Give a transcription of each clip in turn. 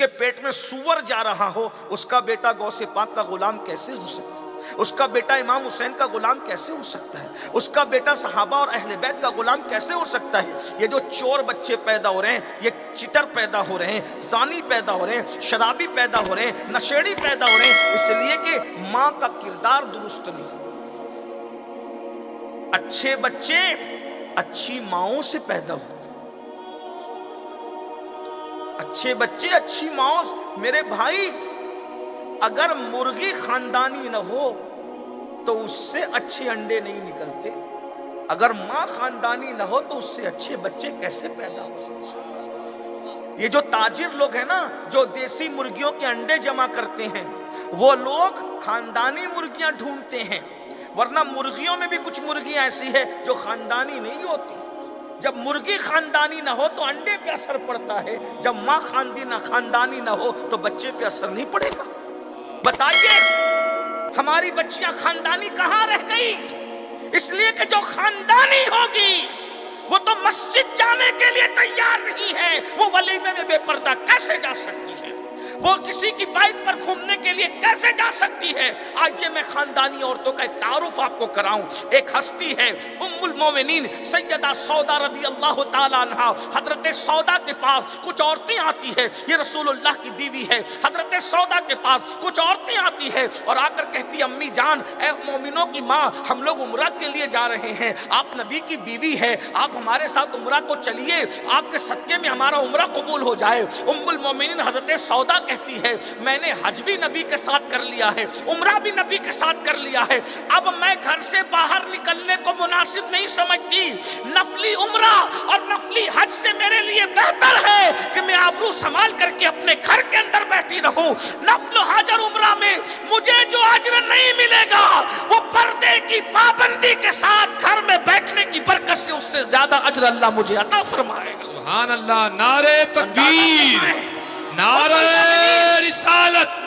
کے پیٹ میں سور جا رہا ہو، اس کا بیٹا غوث پاک کا غلام کیسے ہو سکتا ہے؟ اس کا بیٹا امام حسین کا غلام کیسے ہو سکتا ہے؟ اس کا بیٹا صحابہ اور اہل بیت کا غلام کیسے ہو سکتا ہے؟ یہ جو چور بچے پیدا ہو رہے ہیں، یہ چٹر پیدا ہو رہے ہیں، زانی پیدا ہو رہے ہیں، شرابی پیدا ہو رہے ہیں، نشیڑی پیدا ہو رہے ہیں، اس لیے کہ ماں کا کردار درست نہیں۔ اچھے بچے اچھی ماؤں سے پیدا ہوتے، اچھے بچے اچھی ماؤں سے۔ میرے بھائی، اگر مرغی خاندانی نہ ہو تو اس سے اچھے انڈے نہیں نکلتے، اگر ماں خاندانی نہ ہو تو اس سے اچھے بچے کیسے پیدا ہو سکتے؟ یہ جو تاجر لوگ ہیں نا، جو دیسی مرغیوں کے انڈے جمع کرتے ہیں، وہ لوگ خاندانی مرغیاں ڈھونڈتے ہیں، ورنہ مرغیوں میں بھی کچھ مرغیاں ایسی ہے جو خاندانی نہیں ہوتی۔ جب مرغی خاندانی نہ ہو تو انڈے پہ اثر پڑتا ہے، جب ماں خاندانی نہ ہو تو بچے پہ اثر نہیں پڑے گا۔ بتائیے ہماری بچیاں خاندانی کہاں رہ گئی؟ اس لیے کہ جو خاندانی ہوگی وہ تو مسجد جانے کے لیے تیار نہیں ہے، وہ ولیمے میں بے پردہ کیسے جا سکتی ہے؟ وہ کسی کی بائک پر گھومنے کے لیے کیسے جا سکتی ہے؟ آج یہ میں خاندانی عورتوں کا ایک تعارف آپ کو کراؤں۔ ایک ہستی ہے ام المومنین سیدہ سودا رضی اللہ تعالی عنہا۔ حضرت سودا کے پاس کچھ عورتیں آتی ہے، یہ رسول اللہ کی بیوی ہے۔ حضرت سودا کے پاس کچھ عورتیں آتی ہے اور آ کر کہتی، امی جان، اے مومنوں کی ماں، ہم لوگ عمرہ کے لیے جا رہے ہیں، آپ نبی کی بیوی ہے، آپ ہمارے ساتھ عمرہ کو چلیے، آپ کے صدقے میں ہمارا عمرہ قبول ہو جائے۔ ام المومنین حضرت سودا کہتی ہے، میں نے حج بھی نبی کے ساتھ کر لیا ہے، عمرہ بھی نبی کے ساتھ کر لیا ہے، اب میں گھر سے باہر نکلنے کو مناسب نہیں سمجھتی۔ نفلی عمرہ اور نفلی حج سے میرے لیے بہتر ہے کہ میں آبرو سنبھال کر کے اپنے گھر کے اندر بیٹھی رہوں۔ نفل حج اور عمرہ میں مجھے جو اجر نہیں ملے گا، وہ پردے کی پابندی کے ساتھ گھر میں بیٹھنے کی برکت سے اس سے زیادہ اجر اللہ مجھے عطا فرمائے گا۔ سبحان اللہ، نعرہ تکبیر، نعرہ رسالت۔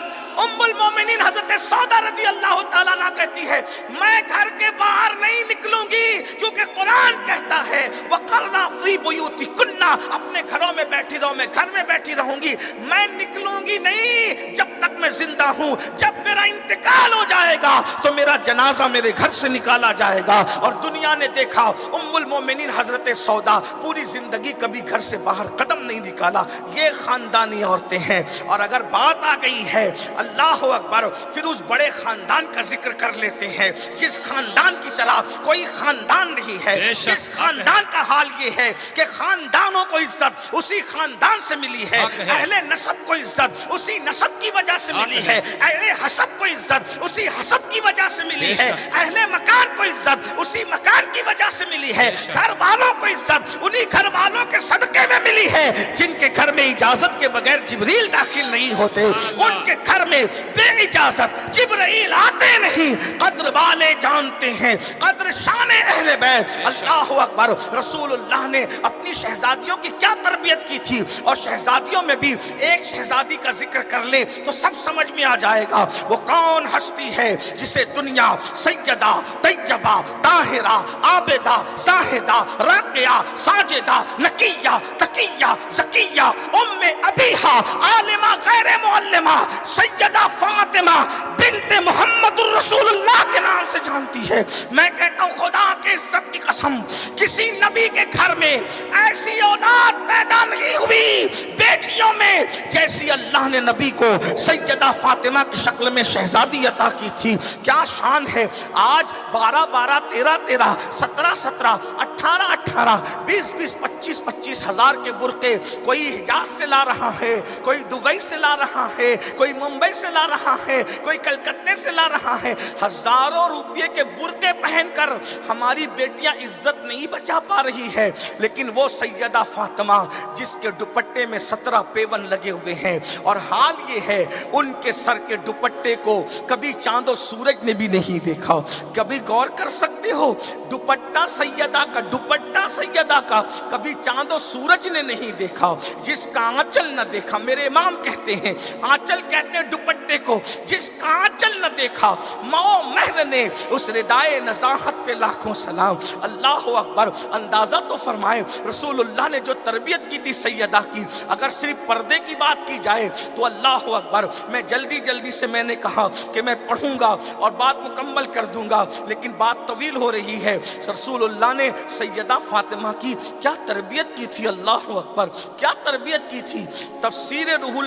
ام المومنین حضرت سودا رضی اللہ تعالیٰ عنہ کہتی ہے، میں گھر کے باہر نہیں نکلوں گی، کیونکہ قرآن کہتا ہے وَقَرْنَا فِي بُيُوتِكُنَّ، اپنے گھروں میں بیٹھی رہو، میں گھر میں بیٹھی رہوں گی، میں نکلوں گی نہیں جب تک میں زندہ ہوں۔ جب میرا انتقال ہو جائے گا تو میرا جنازہ میرے گھر سے نکالا جائے گا۔ اور دنیا نے دیکھا ام المومنین حضرت سودا پوری زندگی کبھی گھر سے باہر قدم نہیں نکالا۔ یہ خاندانی عورتیں ہیں۔ اور اگر بات آ گئی ہے اللہ اکبر، پھر اس بڑے خاندان کا ذکر کر لیتے ہیں جس خاندان کی طرح کوئی خاندان نہیں ہے، جس خاندان کا حال یہ ہے کہ خاندانوں کو عزت اسی خاندان سے ملی ہے، اہل نسب کو عزت اسی نسب کی وجہ سے ملی ہے، اہل حسب کو عزت اسی حسب کی وجہ سے ملی ہے، اہل مکان کو عزت اسی مکان کی وجہ سے ملی ہے، گھر والوں کو عزت انہی گھر والوں کے صدقے میں ملی ہے جن کے گھر میں اجازت کے بغیر جبریل داخل نہیں ہوتے، ان کے گھر میں بے اجازت جبرائیل آتے نہیں۔ قدر والے جانتے ہیں قدر شان اہل بیت۔ اللہ اکبر۔ رسول اللہ نے اپنی شہزادیوں کی کیا تربیت کی تھی، اور شہزادیوں میں بھی ایک شہزادی کا ذکر کر لیں تو سب سمجھ میں آ جائے گا۔ وہ کون ہستی ہے جسے دنیا سیدہ طیبہ طاہرہ عابدہ زاہدہ راقیہ ساجدہ نقیہ تقیہ زکیہ ام ابیہا عالمہ غیر معلمہ سیدہ فاطمہ بنت محمد الرسول اللہ کے نام سے جانتی ہے۔ میں کہتا ہوں خدا کے عزت کی قسم، کسی نبی کے گھر میں ایسی اولاد پیدا نہیں ہوئی بیٹیوں میں جیسی اللہ نے نبی کو سیدہ فاطمہ کی شکل میں شہزادی عطا کی تھی۔ کیا شان ہے! آج 12 13 17 17 18 18 20 20 25 25 ہزار کے برقعے کوئی حجاز سے لا رہا ہے، کوئی دبئی سے لا رہا ہے، کوئی ممبئی سے لا رہا ہے، کوئی کلکتے سے لا رہا ہے۔ ہزاروں روپے کے برقعے پہن کر ہماری بیٹیاں عزت نہیں بچا پا رہی ہے، لیکن وہ سیدہ فاطمہ جس کے دوپٹے میں 17 پیون لگے ہوئے ہیں، اور حال یہ ہے ان کے سر کے دوپٹے کو کبھی چاند و سورج نے بھی نہیں دیکھا۔ کبھی غور کر سکتے ہو دوپٹہ سیدہ کا، دوپٹہ سیدہ کا کبھی کسی چاند و سورج نے نہیں دیکھا، جس کا آنچل نہ دیکھا. میرے امام کہتے ہیں آنچل کہتے ہیں دوپٹے کو، جس کا آنچل نہ دیکھا ماں مہر نے اس ردائے نزاہت پہ لاکھوں سلام. اللہ اکبر. اندازہ تو فرمائے رسول اللہ نے جو تربیت کی تھی سیدہ کی، اگر صرف پردے کی بات کی جائے تو اللہ اکبر. میں جلدی سے میں نے کہا کہ میں پڑھوں گا اور بات مکمل کر دوں گا، لیکن بات طویل ہو رہی ہے. رسول اللہ نے سیدہ فاطمہ کی کیا تربیت کی تھی، اللہ اکبر، کیا تربیت کی تھی. تفسیر روح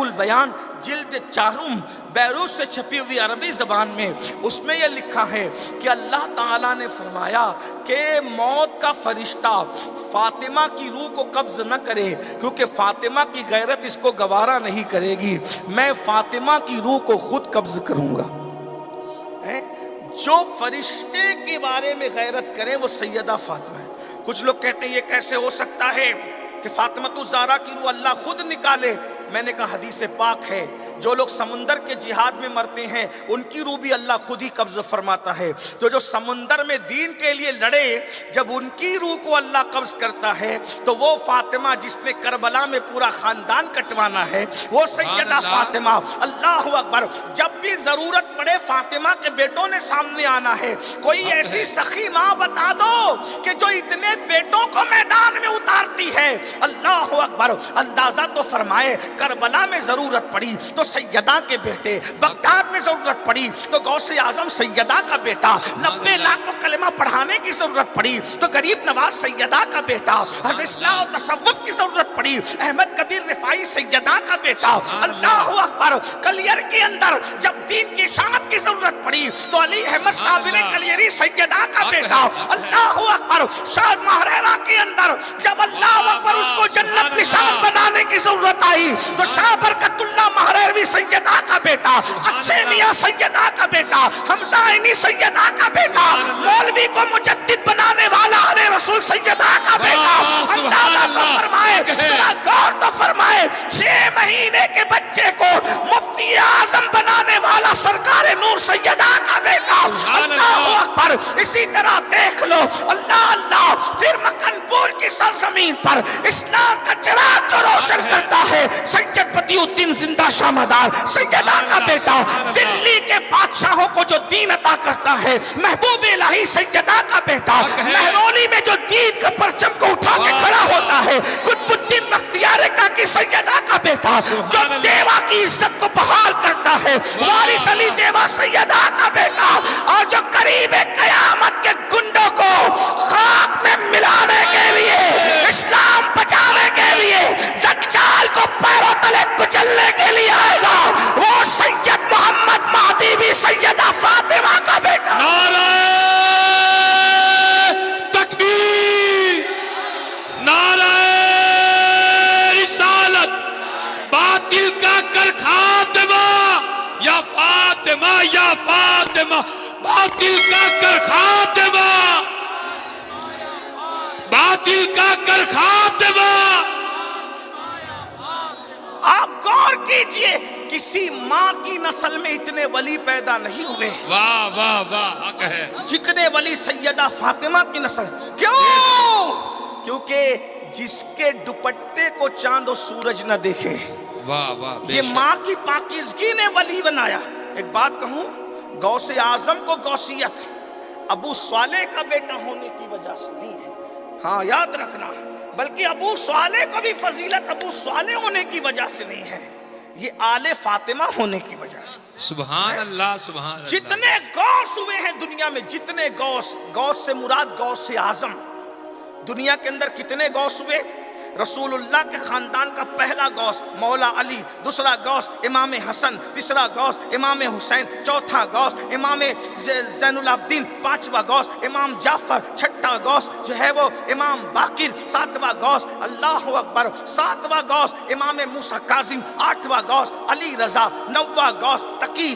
البیان جلد 4 بیروت سے چھپی ہوئی عربی زبان میں، اس میں یہ لکھا ہے کہ اللہ تعالیٰ نے فرمایا کہ موت کا فرشتہ فاطمہ کی روح کو قبض نہ کرے، کیونکہ فاطمہ کی غیرت اس کو گوارا نہیں کرے گی. میں فاطمہ کی روح کو خود قبض کروں گا. جو فرشتے کے بارے میں غیرت کریں وہ سیدہ فاطمہ ہے. کچھ لوگ کہتے ہیں یہ کیسے ہو سکتا ہے کہ فاطمہ الزہرا کی روح اللہ خود نکالے. میں نے کہا حدیث پاک ہے، جو لوگ سمندر کے جہاد میں مرتے ہیں ان کی روح بھی اللہ خود ہی قبض فرماتا ہے. تو جو سمندر میں دین کے لیے لڑے، جب ان کی روح کو اللہ قبض کرتا ہے تو وہ فاطمہ جس نے کربلا میں پورا خاندان کٹوانا ہے وہ سیدہ فاطمہ. اللہ اکبر. جب بھی ضرورت پڑے فاطمہ کے بیٹوں نے سامنے آنا ہے. کوئی ایسی سخی ماں بتا دو کہ جو اتنے بیٹوں کو میدان میں اتارتی ہے. اللہ اکبر. اندازہ تو فرمائے کربلا میں ضرورت پڑی تو سیدہ کے بیٹے، بغداد میں ضرورت پڑی تو غوث اعظم سیدہ کا بیٹا، 90 لاکھ کو کلمہ پڑھانے کی ضرورت پڑی تو غریب نواز سیدہ کا بیٹا، حضرت اصلاح و تصوف کی ضرورت پڑی احمد کبیر رفاعی سیدہ کا بیٹا. اللہ اکبر. کلیر کے اندر جب دین کی اشاعت کی ضرورت پڑی تو علی احمد صابری کلیری سیدہ کا بیٹا. اللہ اکبر. شاہ مہریرا کے اندر جب اللہ اکبر اس کو جنت نشان بنانے کی ضرورت آئی تو شاہ برکت اللہ مہریروی سیدہ کا بیٹا، اچھے میاں سیدہ کا بیٹا، حمزہ عینی سیدہ کا بیٹا، مولوی کو مجدد بنانے والا علی رسول سیدہ کا بیٹا. اندازہ تو فرمائے، ذرا غور تو فرمائے، 6 مہینے کے بچے کو مفتی اعظم بنانے والا سرکار نور سیدہ کا بیٹا. اللہ اکبر. اسی طرح دیکھ لو اللہ. پھر مکن پور کی سرزمین پر اسلام کا چراغ جو روشن کرتا ہے سید بدیع الدین زندہ شاہ مدار سیدہ کا بیٹا. دلی کے بادشاہوں کو جو دین عطا کرتا ہے محبوب الہی سیدہ کا بیٹا. مہرولی میں جو دین کا پرچم کو اٹھا کے کھڑا ہوتا ہے قطب الدین بختیار کاکی سیدہ کا بیٹا. جو دیوا کی عزت کو بحال کرتا ہے وارث علی دیوا سیدہ کا بیٹا. اور جو قریب قیامت کے گنڈوں کو خاک میں ملانے کے لیے، اسلام بچانے کے لیے، دجال کو پیروں تلے کچلنے کے لیے آئے گا، وہ سید محمد مہدی بھی سیدہ فاطمہ کا بیٹا. نعرہ تکبیر، نعرہ رسالت، باطل کا کر خاتمہ، یا فاطمہ یا فاطمہ، باطل کا کر خاتمہ، باطل کا کر خاتمہ. آپ غور کیجئے، کسی ماں کی نسل میں اتنے ولی پیدا نہیں ہوئے واہ واہ واہ، حق ہے، جتنے ولی سیدہ فاطمہ کی نسل. کیوں؟ کیونکہ جس کے دوپٹے کو چاند و سورج نہ دیکھے، واہ واہ، یہ ماں کی پاکیزگی نے ولی بنایا. ایک بات کہوں، غوث اعظم کو غوثیت ابو صالح کا بیٹا ہونے کی وجہ سے نہیں ہے، ہاں یاد رکھنا، بلکہ ابو صالح کو بھی فضیلت ابو صالح ہونے کی وجہ سے نہیں ہے، یہ آل فاطمہ ہونے کی وجہ سے. سبحان اللہ، سبحان اللہ. جتنے غوث ہوئے ہیں دنیا میں، جتنے غوث سے مراد غوث اعظم. دنیا کے اندر کتنے غوث ہوئے؟ رسول اللہ کے خاندان کا پہلا غوث مولا علی، دوسرا غوث امام حسن، تیسرا غوث امام حسین، چوتھا غوث امام زین العابدین، پانچواں غوث امام جعفر، چھٹا غوث جو ہے وہ امام باقر، ساتواں غوث اللہ اکبر، ساتواں غوث امام موسیٰ کاظم، آٹھواں غوث علی رضا، نواں غوث تقی،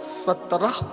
17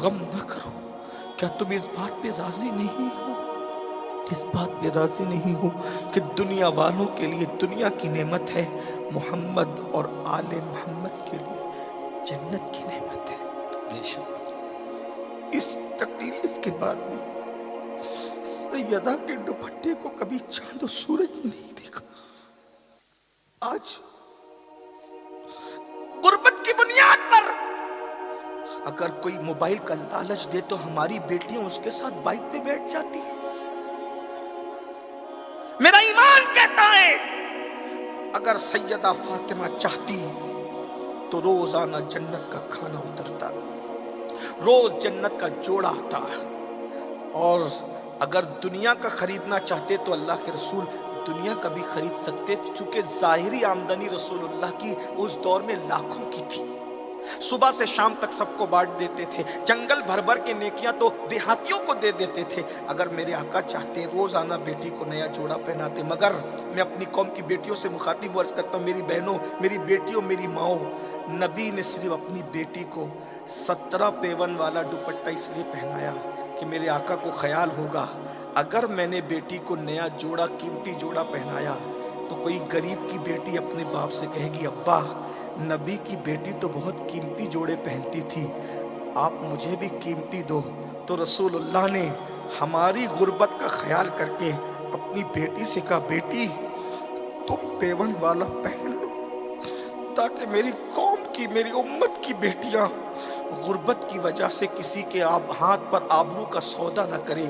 غم نہ کرو. کیا تم اس بات پہ راضی نہیں ہو؟ اس بات پہ راضی نہیں ہو کہ دنیا والوں کے لیے دنیا کی نعمت ہے، محمد اور آل محمد کے لیے جنت کی نعمت ہے. بے شک. اس تکلیف کے بعد بھی سیدہ کے دوپٹے کو کبھی چاند و سورج نہیں دیکھا. آج غربت کی بنیاد پر اگر کوئی موبائل کا لالچ دے تو ہماری بیٹیاں اس کے ساتھ بائک پہ بیٹھ جاتی ہیں. میرا ایمان کہتا ہے اگر سیدہ فاطمہ چاہتی تو روزانہ جنت کا کھانا اترتا، روز جنت کا جوڑا آتا. اور اگر دنیا کا خریدنا چاہتے تو اللہ کے رسول دنیا کا بھی خرید سکتے، چونکہ ظاہری آمدنی رسول اللہ کی اس دور میں لاکھوں کی تھی. صبح سے شام تک سب کو بانٹ دیتے تھے، جنگل بھر بھر کے نیکیاں تو دیہاتیوں کو دے دیتے تھے. اگر میرے آقا چاہتے روزانہ بیٹی کو نیا جوڑا پہناتے. مگر میں اپنی قوم کی بیٹیوں سے مخاطب عرض کرتا ہوں، میری بہنوں، میری بیٹیوں، میری ماؤں، نبی نے صرف اپنی بیٹی کو 17 پیون والا دوپٹہ اس لیے پہنایا کہ میرے آقا کو خیال ہوگا اگر میں نے بیٹی کو نیا جوڑا، قیمتی جوڑا پہنایا تو کوئی غریب کی بیٹی اپنے باپ سے کہے گی ابا نبی کی بیٹی تو بہت قیمتی جوڑے پہنتی تھی، آپ مجھے بھی قیمتی دو. تو رسول اللہ نے ہماری غربت کا خیال کر کے اپنی بیٹی سے کہا بیٹی تم پیون والا پہن لو تاکہ میری قوم کی، میری امت کی بیٹیاں غربت کی وجہ سے کسی کے ہاتھ پر آبرو کا سودا نہ کرے.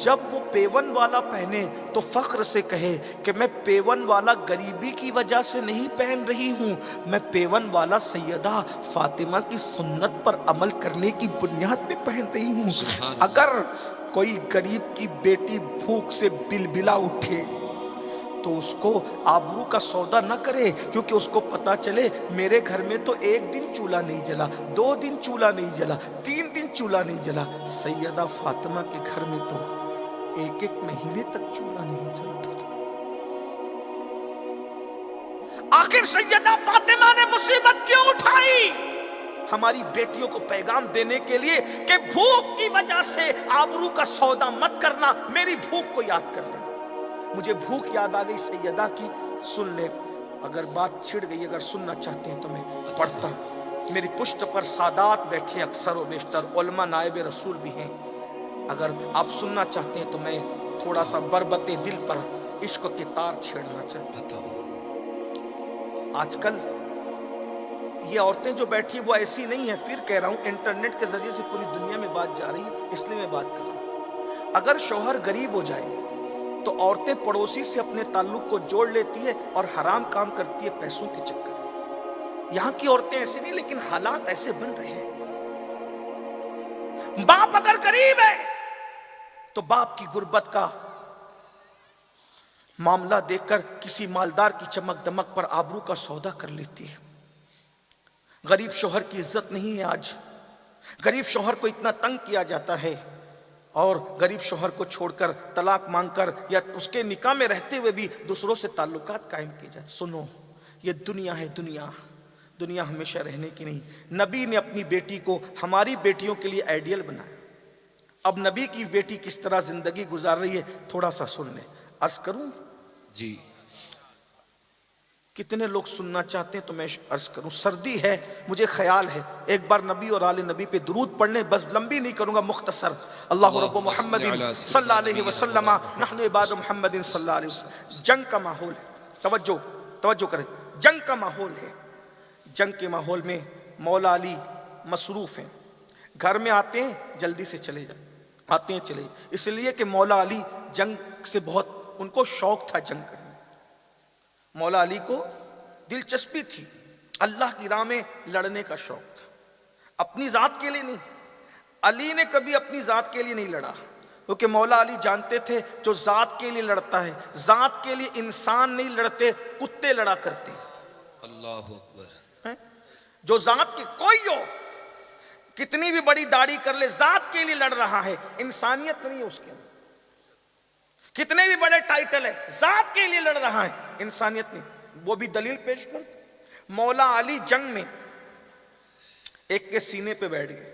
جب وہ پیون والا پہنے تو فخر سے کہے کہ میں پیون والا غریبی کی وجہ سے نہیں پہن رہی ہوں، میں پیون والا سیدہ فاطمہ کی سنت پر عمل کرنے کی بنیاد پہ پہن رہی ہوں. اگر کوئی غریب کی بیٹی بھوک سے بلبلا اٹھے تو اس کو آبرو کا سودا نہ کرے، کیونکہ اس کو پتا چلے میرے گھر میں تو 1 دن چولہا نہیں جلا، 2 دن چولہا نہیں جلا، 3 دن چولہا نہیں جلا. سیدہ فاطمہ کے گھر میں تو 1 مہینے تک چولہا نہیں جلتا تھا. آخر سیدہ فاطمہ نے مصیبت کیوں اٹھائی؟ ہماری بیٹیوں کو پیغام دینے کے لیے کہ بھوک کی وجہ سے آبرو کا سودا مت کرنا، میری بھوک کو یاد کر لیں. مجھے بھوک یاد آ گئی سیدہ کی، سن لے. اگر بات چھڑ گئی، اگر سننا چاہتے ہیں تو میں پڑھتا ہوں. میری پشت پر سادات بیٹھے اکثر و بیشتر، علماء نائب رسول بھی ہیں. اگر آپ سننا چاہتے ہیں تو میں تھوڑا سا بربط دل پر عشق کے تار چھیڑنا چاہتا ہوں. آج کل یہ عورتیں جو بیٹھی وہ ایسی نہیں ہیں، پھر کہہ رہا ہوں انٹرنیٹ کے ذریعے سے پوری دنیا میں بات جا رہی ہے، اس لیے میں بات کر رہا ہوں. اگر شوہر غریب ہو جائے تو عورتیں پڑوسی سے اپنے تعلق کو جوڑ لیتی ہے اور حرام کام کرتی ہے پیسوں کے چکر میں. یہاں کی عورتیں ایسی نہیں، لیکن حالات ایسے بن رہے ہیں. باپ اگر غریب ہے تو باپ کی غربت کا معاملہ دیکھ کر کسی مالدار کی چمک دمک پر آبرو کا سودا کر لیتی ہے. غریب شوہر کی عزت نہیں ہے. آج غریب شوہر کو اتنا تنگ کیا جاتا ہے اور غریب شوہر کو چھوڑ کر طلاق مانگ کر یا اس کے نکاح میں رہتے ہوئے بھی دوسروں سے تعلقات قائم کیے جاتے. سنو، یہ دنیا ہے، دنیا ہمیشہ رہنے کی نہیں. نبی نے اپنی بیٹی کو ہماری بیٹیوں کے لیے آئیڈیل بنایا. اب نبی کی بیٹی کس طرح زندگی گزار رہی ہے تھوڑا سا سن لیں. عرض کروں جی؟ کتنے لوگ سننا چاہتے ہیں تو میں عرض کروں. سردی ہے، مجھے خیال ہے ایک بار نبی اور آل نبی پہ درود پڑھنے، بس لمبی نہیں کروں گا، مختصر. اللہ رب محمد صلی اللہ علیہ وسلم نحن عباد محمد صلی اللہ علیہ وسلم. جنگ کا ماحول ہے، توجہ کریں. جنگ کا ماحول ہے. جنگ کے ماحول میں مولا علی مصروف ہیں. گھر میں آتے ہیں جلدی سے چلے جائیں، آتے ہیں چلے، اس لیے کہ مولا علی جنگ سے بہت ان کو شوق تھا. جنگ کرنے مولا علی کو دلچسپی تھی، اللہ کی راہ میں لڑنے کا شوق تھا. اپنی ذات کے لیے نہیں، علی نے کبھی اپنی ذات کے لیے نہیں لڑا، کیونکہ مولا علی جانتے تھے جو ذات کے لیے لڑتا ہے، ذات کے لیے انسان نہیں لڑتے، کتے لڑا کرتے. اللہ اکبر. جو ذات کے کوئی ہو کتنی بھی بڑی داڑھی کر لے، ذات کے لیے لڑ رہا ہے، انسانیت نہیں ہے اس کے اندر. کتنے بھی بڑے ٹائٹل ہے، ذات کے لیے لڑ رہا ہے، انسانیت نہیں. وہ بھی دلیل پیش کر. مولا علی جنگ میں ایک کے سینے پہ بیٹھ گئے.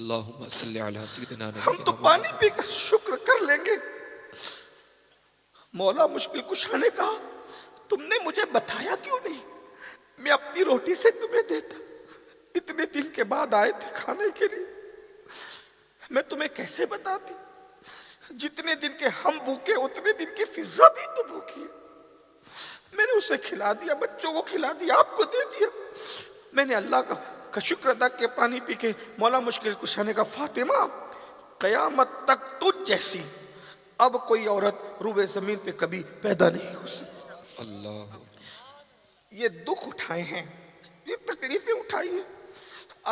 اللہم صلی علی سیدنا ہم تو نبینا پانی پی کر شکر کر لیں گے. مولا مشکل کشا نے کہا تم نے مجھے بتایا کیوں نہیں؟ میں اپنی روٹی سے تمہیں دیتا. اتنے دن کے بعد آئے تھے کھانے کے لیے, میں تمہیں کیسے بتاتی؟ جتنے دن کے ہم بھوکے اتنے دن کی فضا بھی تو بھوکی ہے. میں نے اسے کھلا دیا, بچوں کو کھلا دیا, آپ کو دے دیا. میں نے اللہ کا شکر ادا کیا پانی پی کے. مولا مشکل کشا نے کہا فاطمہ قیامت تک تجھ جیسی اب کوئی عورت روئے زمین پہ کبھی پیدا نہیں ہو سکتی. اللہ یہ دکھ اٹھائے ہیں, یہ تکلیفیں اٹھائی ہیں.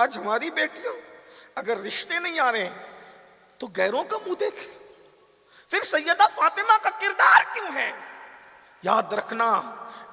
آج ہماری بیٹیاں اگر رشتے نہیں آ رہے ہیں تو غیروں کا منہ دیکھیں. پھر سیدہ فاطمہ کا کردار کیوں ہے؟ یاد رکھنا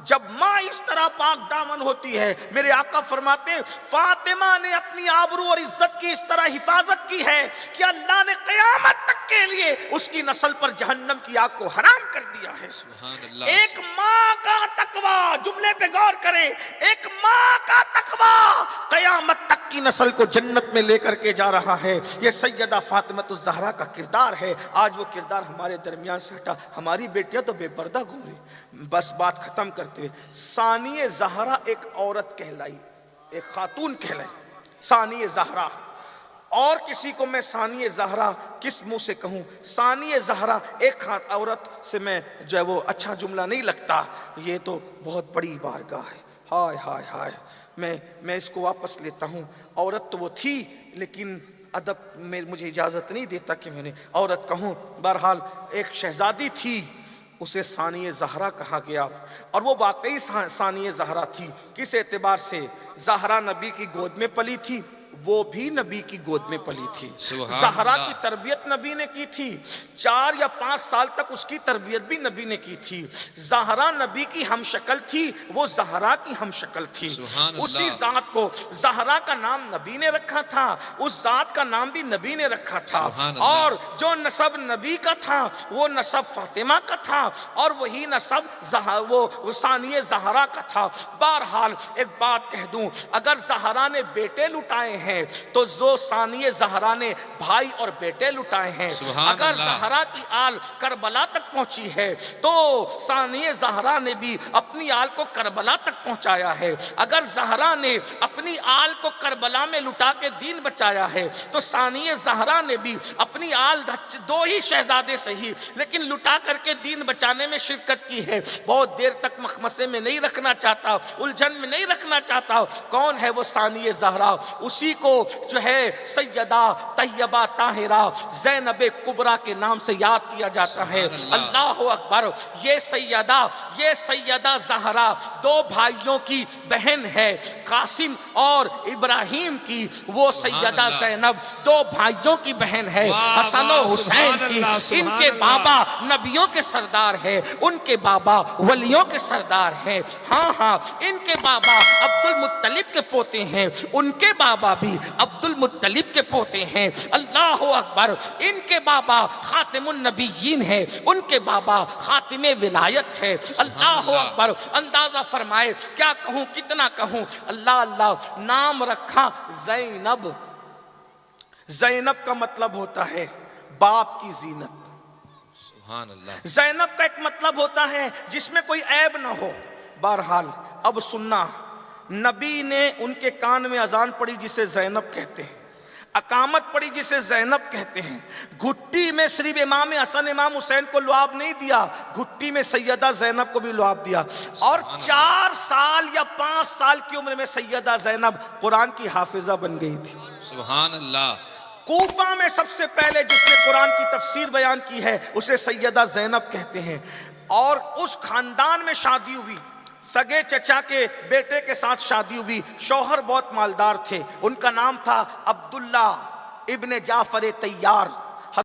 جب ماں اس طرح پاک دامن ہوتی ہے, میرے آقا فرماتے ہیں فاطمہ نے اپنی آبرو اور عزت کی اس طرح حفاظت کی ہے کہ اللہ نے قیامت تک کے لیے اس کی نسل پر جہنم کی آگ کو حرام کر دیا ہے. سبحان اللہ. ایک ماں کا تقوی, جملے پہ غور کریں, ایک ماں کا تقوی قیامت تک کی نسل کو جنت میں لے کر کے جا رہا ہے. یہ سیدہ فاطمہ الزہرا کا کردار ہے. آج وہ کردار ہمارے درمیان سے ہٹا, ہماری بیٹیاں تو بے پردہ گھوم رہی. بس بات ختم کرتے ہوئے, ثانیہ زہرا ایک عورت کہلائی, ایک خاتون کہلائی ثانیہ زہرا. اور کسی کو میں ثانیہ زہرا کس منہ سے کہوں؟ ثانیہ زہرا ایک عورت سے میں جو ہے وہ اچھا جملہ نہیں لگتا, یہ تو بہت بڑی بارگاہ ہے. ہائے ہائے ہائے, میں اس کو واپس لیتا ہوں. عورت تو وہ تھی لیکن ادب میں مجھے اجازت نہیں دیتا کہ میں نے عورت کہوں. بہرحال ایک شہزادی تھی, اسے ثانیہ زہرا کہا گیا, اور وہ واقعی ثانیہ زہرا تھی. کس اعتبار سے؟ زہرا نبی کی گود میں پلی تھی, وہ بھی نبی کی گود میں پلی تھی. زہرا کی تربیت نبی نے کی تھی, 4 یا 5 سال تک اس کی تربیت بھی نبی نے کی تھی. زہرا نبی کی ہم شکل تھی, وہ زہرا کی ہم شکل تھی. اسی ذات کو زہرا کا نام نبی نے رکھا تھا, اس ذات کا نام بھی نبی نے رکھا تھا. اور جو نسب نبی کا تھا وہ نسب فاطمہ کا تھا, اور وہی نسب وہ ثانیہ زہرا کا تھا. بہرحال ایک بات کہہ دوں, اگر زہرا نے بیٹے لٹائے ہیں تو جو ثانیہ زہرا نے بھائی اور بیٹے لٹائے ہیں. اگر زہرا کی آل کربلا تک پہنچی ہے تو ثانیہ زہرا نے بھی اپنی آل کو کربلا تک پہنچایا ہے. اگر زہرا نے اپنی آل کو کربلا میں لٹا کے دین بچایا ہے تو ثانیہ زہرا نے بھی اپنی آل 2 ہی شہزادے صحیح لیکن لٹا کر کے دین بچانے میں شرکت کی ہے. بہت دیر تک مخمسے میں نہیں رکھنا چاہتا, الجھن میں نہیں رکھنا چاہتا. کون ہے وہ ثانیہ زہرا؟ اسی کو جو ہے سیدہ طیبہ طاہرہ زینب کبریٰ کے نام سے یاد کیا جاتا ہے. اللہ اکبر. یہ سیدہ زہرا 2 بھائیوں کی بہن ہے, قاسم اور ابراہیم کی. وہ سیدہ زینب 2 بھائیوں کی بہن ہے, حسن و حسین کی. ان کے بابا نبیوں کے سردار ہے, ان کے بابا ولیوں کے سردار ہیں. ہاں ان کے بابا عبد المطلب کے پوتے ہیں, ان کے بابا بھی عبد المطلب کے پوتے ہیں. اللہ اکبر. ان کے بابا خاتم النبیین ہے, ان کے بابا خاتم ولایت ہے. اللہ اکبر. اندازہ فرمائے کیا کہوں, کتنا کہوں. اللہ. نام رکھا زینب. زینب کا مطلب ہوتا ہے باپ کی زینت. سبحان اللہ. زینب کا ایک مطلب ہوتا ہے جس میں کوئی عیب نہ ہو. بہرحال اب سننا, نبی نے ان کے کان میں اذان پڑی جسے زینب کہتے ہیں, اقامت پڑی جسے زینب کہتے ہیں. گھٹی میں صرف امام حسن امام حسین کو لعاب نہیں دیا, گھٹی میں سیدہ زینب کو بھی لعاب دیا. اور 4 سال یا 5 سال کی عمر میں سیدہ زینب قرآن کی حافظہ بن گئی تھی. سبحان اللہ. کوفہ میں سب سے پہلے جس نے قرآن کی تفسیر بیان کی ہے اسے سیدہ زینب کہتے ہیں. اور اس خاندان میں شادی ہوئی, سگے چچا کے بیٹے کے ساتھ شادی ہوئی. شوہر بہت مالدار تھے, ان کا نام تھا عبداللہ ابن جعفر طیار.